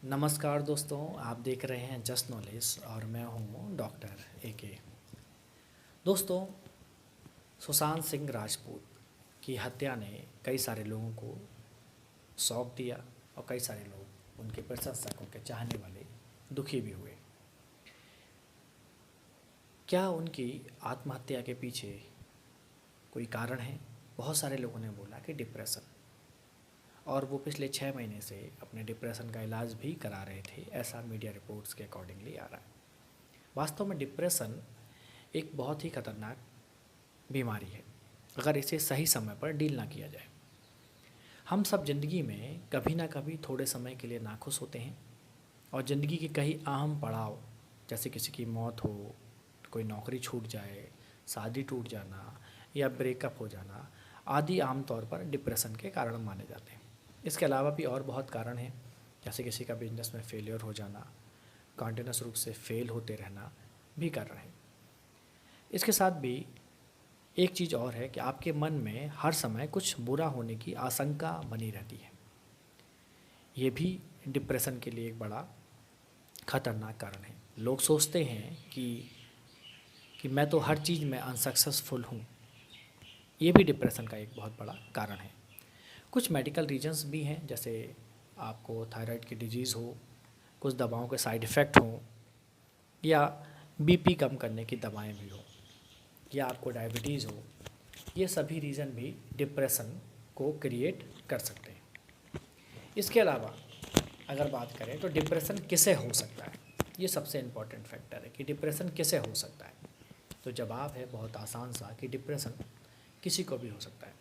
नमस्कार दोस्तों, आप देख रहे हैं जस्ट नॉलेज और मैं हूँ डॉक्टर AK। दोस्तों, सुशांत सिंह राजपूत की हत्या ने कई सारे लोगों को शौक दिया और कई सारे लोग, उनके प्रशंसक, उनके चाहने वाले दुखी भी हुए। क्या उनकी आत्महत्या के पीछे कोई कारण है? बहुत सारे लोगों ने बोला कि डिप्रेशन, और वो पिछले 6 महीने से अपने डिप्रेशन का इलाज भी करा रहे थे, ऐसा मीडिया रिपोर्ट्स के अकॉर्डिंगली आ रहा है। वास्तव में डिप्रेशन एक बहुत ही खतरनाक बीमारी है अगर इसे सही समय पर डील ना किया जाए। हम सब ज़िंदगी में कभी ना कभी थोड़े समय के लिए नाखुश होते हैं और ज़िंदगी के कई अहम पड़ाव, जैसे किसी की मौत हो, कोई नौकरी छूट जाए, शादी टूट जाना या ब्रेकअप हो जाना आदि आमतौर पर डिप्रेशन के कारण माने जाते हैं। इसके अलावा भी और बहुत कारण हैं, जैसे किसी का बिजनेस में फेलियर हो जाना, कंटिन्यूस रूप से फेल होते रहना भी कर रहे हैं। इसके साथ भी एक चीज़ और है कि आपके मन में हर समय कुछ बुरा होने की आशंका बनी रहती है। ये भी डिप्रेशन के लिए एक बड़ा खतरनाक कारण है। लोग सोचते हैं कि मैं तो हर चीज़ में अनसक्सेसफुल हूँ। ये भी डिप्रेशन का एक बहुत बड़ा कारण है। कुछ मेडिकल रीजंस भी हैं, जैसे आपको थायराइड की डिजीज़ हो, कुछ दवाओं के साइड इफ़ेक्ट हों, या BP कम करने की दवाएं भी हो, या आपको डायबिटीज़ हो। ये सभी रीज़न भी डिप्रेशन को क्रिएट कर सकते हैं। इसके अलावा अगर बात करें तो डिप्रेशन किसे हो सकता है, ये सबसे इम्पॉर्टेंट फैक्टर है कि डिप्रेशन किसे हो सकता है। तो जवाब है बहुत आसान सा कि डिप्रेशन किसी को भी हो सकता है।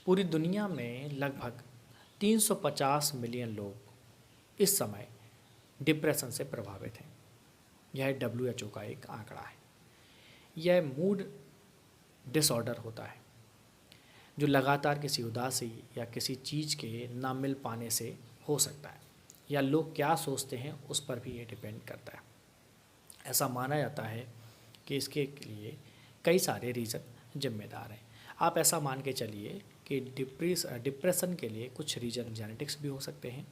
पूरी दुनिया में लगभग 350 मिलियन लोग इस समय डिप्रेशन से प्रभावित हैं। यह WHO का एक आंकड़ा है। यह मूड डिसऑर्डर होता है जो लगातार किसी उदासी या किसी चीज़ के ना मिल पाने से हो सकता है, या लोग क्या सोचते हैं उस पर भी ये डिपेंड करता है। ऐसा माना जाता है कि इसके लिए कई सारे रीज़न जिम्मेदार हैं। आप ऐसा मान के चलिए कि डिप्रेशन के लिए कुछ रीज़न जेनेटिक्स भी हो सकते हैं,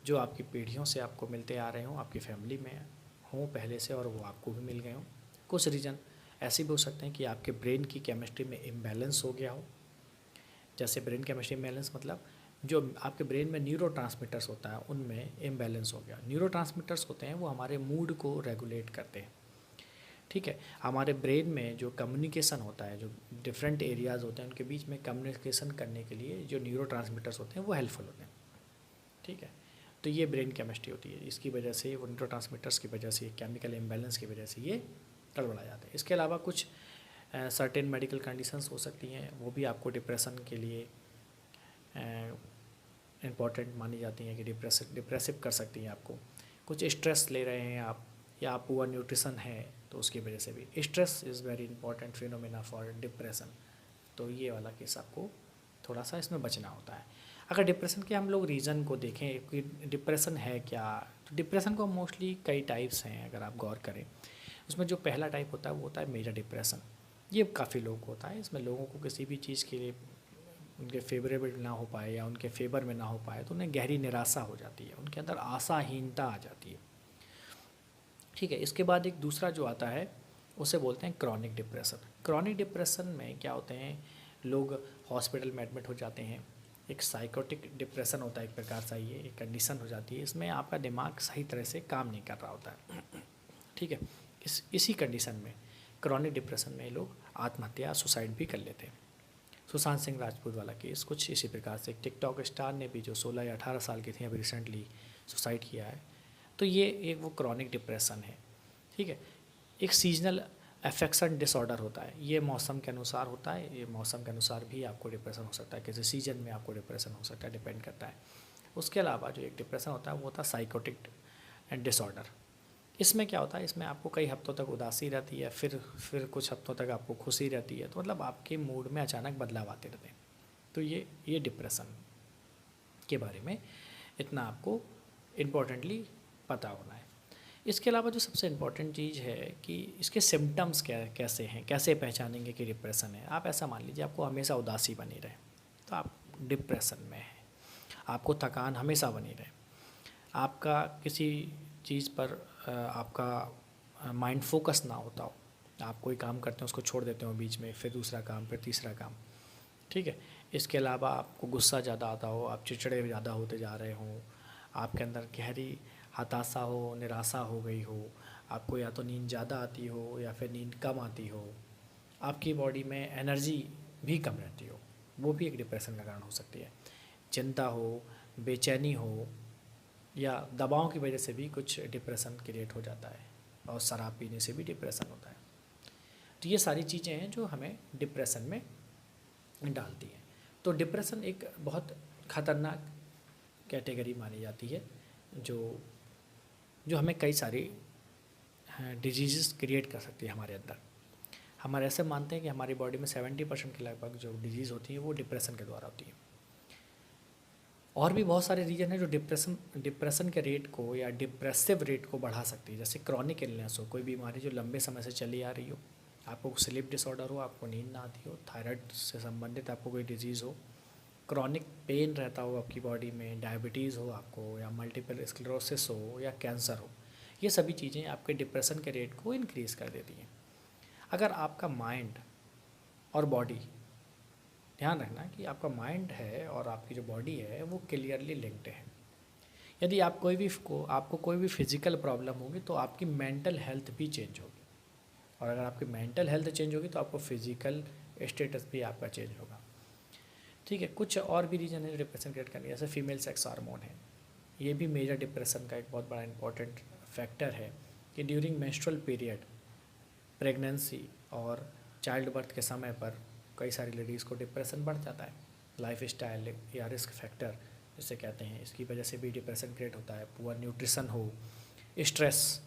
जो आपकी पीढ़ियों से आपको मिलते आ रहे हों, आपकी फैमिली में हों पहले से और वो आपको भी मिल गए हों। कुछ रीज़न ऐसे भी हो सकते हैं कि आपके ब्रेन की केमिस्ट्री में इम्बैलेंस हो गया हो। जैसे ब्रेन केमिस्ट्री इम्बैलेंस मतलब जो आपके ब्रेन में न्यूरोट्रांसमीटर्स होता है उनमें इम्बैलेंस हो गया। न्यूरोट्रांसमीटर्स होते हैं वो हमारे मूड को रेगुलेट करते हैं। ठीक है, हमारे ब्रेन में जो कम्युनिकेशन होता है, जो डिफरेंट एरियाज़ होते हैं उनके बीच में कम्युनिकेशन करने के लिए जो न्यूरोट्रांसमीटर्स होते हैं वो हेल्पफुल होते हैं। ठीक है, तो ये ब्रेन केमिस्ट्री होती है। इसकी वजह से, वो न्यूरोट्रांसमीटर्स की वजह से, केमिकल इम्बैलेंस की वजह से ये गड़बड़ा जाते हैं। इसके अलावा कुछ सर्टेन मेडिकल कंडीशंस हो सकती हैं, वो भी आपको डिप्रेशन के लिए इम्पॉर्टेंट मानी जाती हैं कि डिप्रेसिव कर सकती हैं आपको। कुछ स्ट्रेस ले रहे हैं आप, या आप पुअर न्यूट्रिशन है तो उसकी वजह से भी। Stress is very important phenomena for depression. तो ये वाला केस आपको थोड़ा सा इसमें बचना होता है। अगर डिप्रेशन के हम लोग रीज़न को देखें कि डिप्रेशन है क्या, तो डिप्रेशन को मोस्टली कई टाइप्स हैं अगर आप गौर करें। उसमें जो पहला टाइप होता है वो होता है मेजर डिप्रेशन। ये काफ़ी लोगों को होता है। इसमें लोगों को किसी भी चीज़ के लिए उनके फेवरेबल ना हो पाए या उनके फेवर में ना हो पाए तो उन्हें गहरी निराशा हो जाती है, उनके अंदर आशाहीनता आ जाती है। ठीक है, इसके बाद एक दूसरा जो आता है उसे बोलते हैं क्रॉनिक डिप्रेशन। क्रॉनिक डिप्रेशन में क्या होते हैं, लोग हॉस्पिटल में एडमिट हो जाते हैं। एक साइकोटिक डिप्रेशन होता है एक प्रकार से, ये एक कंडीशन हो जाती है, इसमें आपका दिमाग सही तरह से काम नहीं कर रहा होता है। ठीक है, इसी कंडीशन में, क्रॉनिक डिप्रेशन में लोग आत्महत्या, सुसाइड भी कर लेते हैं। सुशांत सिंह राजपूत वाला केस कुछ इसी प्रकार से। एक टिकटॉक स्टार ने भी, जो 16 या 18 साल की थी, अभी रिसेंटली सुसाइड किया है। तो ये एक वो क्रॉनिक डिप्रेशन है। ठीक है, एक सीजनल अफेक्शन डिसऑर्डर होता है, ये मौसम के अनुसार होता है। ये मौसम के अनुसार भी आपको डिप्रेशन हो सकता है, किसी सीजन में आपको डिप्रेशन हो सकता है, डिपेंड करता है। उसके अलावा जो एक डिप्रेशन होता है वो होता है साइकोटिक डिसऑर्डर। इसमें क्या होता है, इसमें आपको कई हफ्तों तक उदासी रहती है, फिर कुछ हफ्तों तक आपको खुशी रहती है। तो मतलब आपके मूड में अचानक बदलाव आते रहते हैं। तो ये डिप्रेशन के बारे में इतना आपको इम्पोर्टेंटली पता होना है। इसके अलावा जो सबसे इम्पोर्टेंट चीज़ है कि इसके सिम्टम्स कैसे हैं, कैसे पहचानेंगे कि डिप्रेशन है। आप ऐसा मान लीजिए आपको हमेशा उदासी बनी रहे तो आप डिप्रेशन में हैं। आपको थकान हमेशा बनी रहे, आपका किसी चीज़ पर आपका माइंड फोकस ना होता हो, आप कोई काम करते हैं उसको छोड़ देते हो बीच में, फिर दूसरा काम, फिर तीसरा काम, ठीक है। इसके अलावा आपको गुस्सा ज़्यादा आता हो, आप चिड़चिड़े ज़्यादा होते जा रहे हों, आपके अंदर गहरी हताशा हो, निराशा हो गई हो, आपको या तो नींद ज़्यादा आती हो या फिर नींद कम आती हो, आपकी बॉडी में एनर्जी भी कम रहती हो, वो भी एक डिप्रेशन का कारण हो सकती है। चिंता हो, बेचैनी हो या दबाव की वजह से भी कुछ डिप्रेशन क्रिएट हो जाता है, और शराब पीने से भी डिप्रेशन होता है। तो ये सारी चीज़ें हैं जो हमें डिप्रेशन में डालती हैं। तो डिप्रेशन एक बहुत ख़तरनाक कैटेगरी मानी जाती है जो जो हमें कई सारी डिजीज़ क्रिएट कर सकती है हमारे अंदर। हमारे ऐसे मानते हैं कि हमारी बॉडी में 70% के लगभग जो डिजीज़ होती है वो डिप्रेशन के द्वारा होती है। और भी बहुत सारे रीजन हैं जो डिप्रेशन के रेट को या डिप्रेसिव रेट को बढ़ा सकती है। जैसे क्रॉनिक इलनेस हो, कोई बीमारी जो लंबे समय से चली आ रही हो, आपको स्लीप डिसऑर्डर हो, आपको नींद ना आती हो, थायराइड से संबंधित आपको कोई डिजीज़ हो, क्रॉनिक पेन रहता हो आपकी बॉडी में, डायबिटीज़ हो आपको, या मल्टीपल स्क्लेरोसिस हो, या कैंसर हो, ये सभी चीज़ें आपके डिप्रेशन के रेट को इंक्रीज़ कर देती हैं। अगर आपका माइंड और बॉडी, ध्यान रखना कि आपका माइंड है और आपकी जो बॉडी है वो क्लियरली लिंक्ड है। यदि आपको कोई भी फिजिकल प्रॉब्लम होगी तो आपकी मेंटल हेल्थ भी चेंज होगी, और अगर आपकी मेंटल हेल्थ चेंज होगी तो आपको फिजिकल स्टेटस भी आपका चेंज होगा, ठीक है। कुछ और भी रीज़न है जो डिप्रेशन क्रिएट करने, जैसे फीमेल सेक्स हार्मोन है, ये भी मेजर डिप्रेशन का एक बहुत बड़ा इंपॉर्टेंट फैक्टर है कि ड्यूरिंग मेंस्ट्रुअल पीरियड, प्रेगनेंसी और चाइल्ड बर्थ के समय पर कई सारी लेडीज़ को डिप्रेशन बढ़ जाता है। लाइफ स्टाइल या रिस्क फैक्टर जिसे कहते हैं, इसकी वजह से भी डिप्रेशन क्रिएट होता है। पुअर न्यूट्रिशन हो, स्ट्रेस,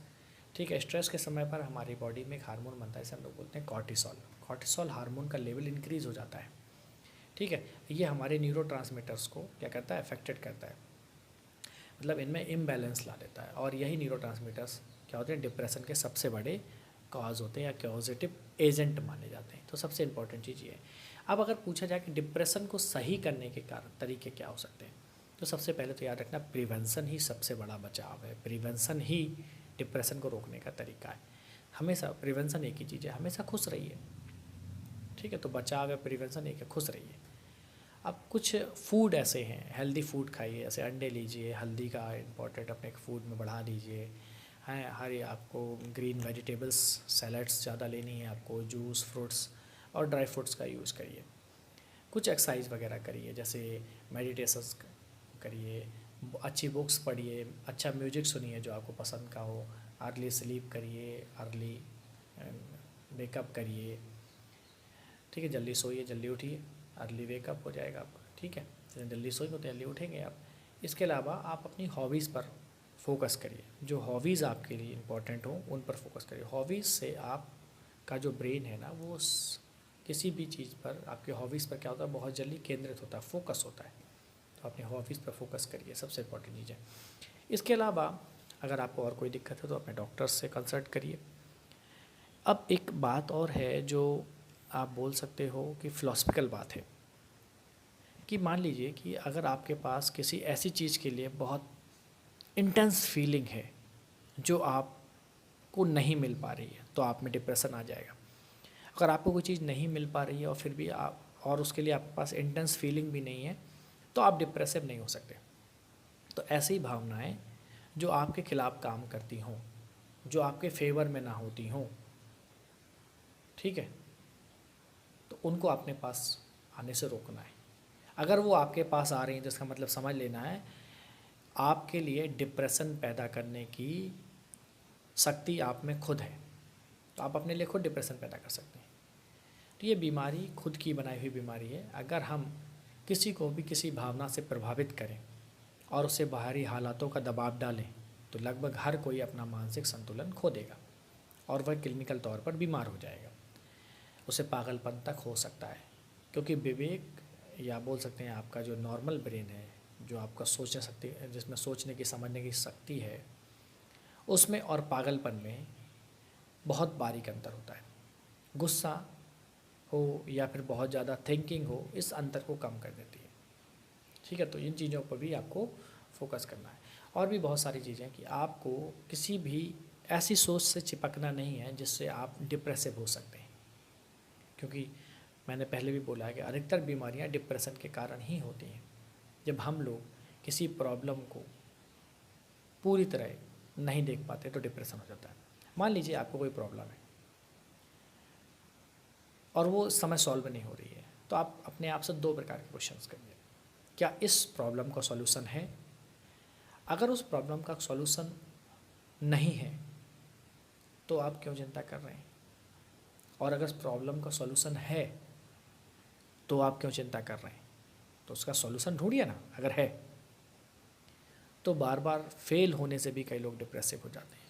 ठीक है। स्ट्रेस के समय पर हमारी बॉडी में एक हार्मोन बनता है, इसे हम लोग बोलते हैं कॉर्टिसोल। कॉर्टिसोल हार्मोन का लेवल इंक्रीज़ हो जाता है, ठीक है। ये हमारे न्यूरोट्रांसमीटर्स को क्या करता है, अफेक्टेड करता है, मतलब इनमें इम्बैलेंस ला देता है। और यही न्यूरोट्रांसमीटर्स क्या होते हैं, डिप्रेशन के सबसे बड़े कॉज होते हैं या कॉजेटिव एजेंट माने जाते हैं। तो सबसे इंपॉर्टेंट चीज़ ये है। अब अगर पूछा जाए कि डिप्रेशन को सही करने के तरीके क्या हो सकते हैं, तो सबसे पहले तो याद रखना, प्रिवेंशन ही सबसे बड़ा बचाव है। प्रिवेंशन ही डिप्रेशन को रोकने का तरीका है। हमेशा प्रिवेंशन एक ही चीज़ है, हमेशा खुश रहिए, ठीक है। तो बचाव या प्रिवेंशन एक है, खुश रहिए। अब कुछ फूड ऐसे हैं, हेल्दी फूड खाइए, जैसे अंडे लीजिए, हल्दी का इंपॉर्टेंट अपने फूड में बढ़ा दीजिए, हैं हरी, आपको ग्रीन वेजिटेबल्स, सैलड्स ज़्यादा लेनी है, आपको जूस, फ्रूट्स और ड्राई फ्रूट्स का यूज़ करिए। कुछ एक्सरसाइज वगैरह करिए, जैसे मेडिटेशंस करिए, अच्छी बुक्स पढ़िए, अच्छा म्यूजिक सुनिए जो आपको पसंद का हो, अर्ली स्लीप करिए, अर्ली वेकअप करिए, ठीक है। जल्दी सोइए, जल्दी उठिए, अर्ली वेकअप हो जाएगा आपका, ठीक है। जल्दी सोएंगे तो जल्दी उठेंगे आप। इसके अलावा आप अपनी हॉबीज़ पर फोकस करिए, जो हॉबीज़ आपके लिए इम्पोर्टेंट हो उन पर फोकस करिए। हॉबीज़ से आपका जो ब्रेन है ना, वो किसी भी चीज़ पर, आपके हॉबीज़ पर क्या होता है, बहुत जल्दी केंद्रित होता है, फोकस होता है। तो अपने हॉबीज़ पर फोकस करिए, सबसे इम्पोर्टेंट चीज़ है। इसके अलावा अगर आपको और कोई दिक्कत है तो अपने डॉक्टर से कंसल्ट करिए। अब एक बात और है जो आप बोल सकते हो कि फ़िलॉसफिकल बात है, कि मान लीजिए कि अगर आपके पास किसी ऐसी चीज़ के लिए बहुत इंटेंस फीलिंग है जो आपको नहीं मिल पा रही है, तो आप में डिप्रेशन आ जाएगा। अगर आपको कोई चीज़ नहीं मिल पा रही है और फिर भी आप, और उसके लिए आपके पास इंटेंस फीलिंग भी नहीं है, तो आप डिप्रेसिव नहीं हो सकते। तो ऐसी भावनाएं जो आपके खिलाफ काम करती हों, जो आपके फेवर में ना होती हों, ठीक है, तो उनको अपने पास आने से रोकना है। अगर वो आपके पास आ रही हैं तो इसका मतलब समझ लेना है आपके लिए डिप्रेशन पैदा करने की शक्ति आप में खुद है, तो आप अपने लिए खुद डिप्रेशन पैदा कर सकते हैं। तो ये बीमारी खुद की बनाई हुई बीमारी है। अगर हम किसी को भी किसी भावना से प्रभावित करें और उसे बाहरी हालातों का दबाव डालें, तो लगभग हर कोई अपना मानसिक संतुलन खो देगा और वह क्लिनिकल तौर पर बीमार हो जाएगा। उसे पागलपन तक हो सकता है, क्योंकि विवेक, या बोल सकते हैं आपका जो नॉर्मल ब्रेन है, जो आपका सोचने शक्ति, जिसमें सोचने की समझने की शक्ति है, उसमें और पागलपन में बहुत बारीक अंतर होता है। गुस्सा हो या फिर बहुत ज़्यादा थिंकिंग हो, इस अंतर को कम कर देती है, ठीक है। तो इन चीज़ों पर भी आपको फोकस करना है। और भी बहुत सारी चीज़ें कि आपको किसी भी ऐसी सोच से चिपकना नहीं है जिससे आप डिप्रेसिव हो सकते हैं, क्योंकि मैंने पहले भी बोला है कि अधिकतर बीमारियां डिप्रेशन के कारण ही होती हैं। जब हम लोग किसी प्रॉब्लम को पूरी तरह नहीं देख पाते तो डिप्रेशन हो जाता है। मान लीजिए आपको कोई प्रॉब्लम है और वो इस समय सॉल्व नहीं हो रही है, तो आप अपने आप से दो प्रकार के क्वेश्चंस करिए। क्या इस प्रॉब्लम का सॉल्यूशन है? अगर उस प्रॉब्लम का सॉल्यूशन नहीं है तो आप क्यों चिंता कर रहे हैं? और अगर प्रॉब्लम का सॉल्यूशन है तो आप क्यों चिंता कर रहे हैं? तो उसका सॉल्यूशन ढूंढिए ना। अगर है तो बार बार फेल होने से भी कई लोग डिप्रेसिव हो जाते हैं।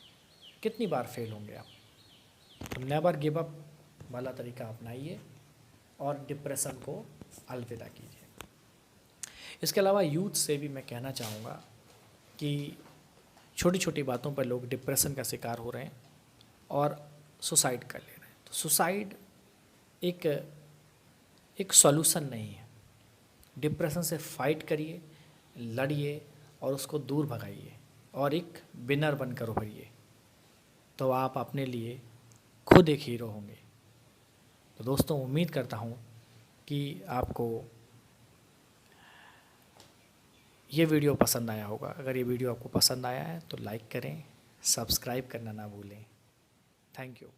कितनी बार फेल होंगे आप? तो नेवर गिव अप वाला तरीका अपनाइए और डिप्रेशन को अलविदा कीजिए। इसके अलावा यूथ से भी मैं कहना चाहूँगा कि छोटी छोटी बातों पर लोग डिप्रेशन का शिकार हो रहे हैं और सुसाइड कर ले रहे हैं। तो सुसाइड एक सॉल्यूशन नहीं है। डिप्रेशन से फाइट करिए, लड़िए और उसको दूर भगाइए और एक विनर बनकर उभरिए, तो आप अपने लिए खुद एक हीरो होंगे। तो दोस्तों, उम्मीद करता हूँ कि आपको ये वीडियो पसंद आया होगा। अगर ये वीडियो आपको पसंद आया है तो लाइक करें, सब्सक्राइब करना ना भूलें। Thank you.